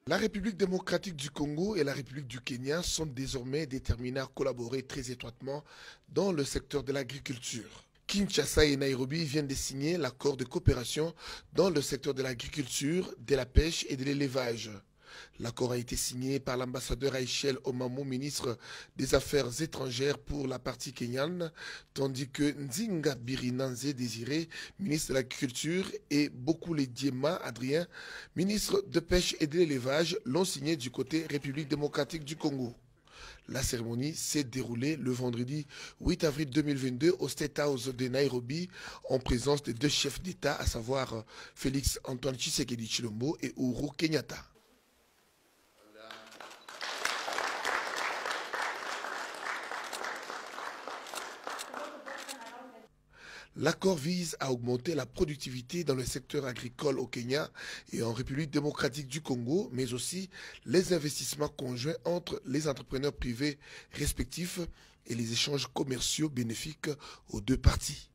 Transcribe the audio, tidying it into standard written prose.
La République démocratique du Congo et la République du Kenya sont désormais déterminées à collaborer très étroitement dans le secteur de l'agriculture. Kinshasa et Nairobi viennent de signer l'accord de coopération dans le secteur de l'agriculture, de la pêche et de l'élevage. L'accord a été signé par l'ambassadeur Aïchel Omamo, ministre des Affaires étrangères pour la partie kenyane, tandis que Nzinga Birinanze Désiré, ministre de l'Agriculture, et Bokule Diema Adrien, ministre de Pêche et de l'Élevage, l'ont signé du côté République démocratique du Congo. La cérémonie s'est déroulée le vendredi 8 avril 2022 au State House de Nairobi en présence des deux chefs d'État, à savoir Félix Antoine Tshisekedi Tshilombo et Uhuru Kenyatta. L'accord vise à augmenter la productivité dans le secteur agricole au Kenya et en République démocratique du Congo, mais aussi les investissements conjoints entre les entrepreneurs privés respectifs et les échanges commerciaux bénéfiques aux deux parties.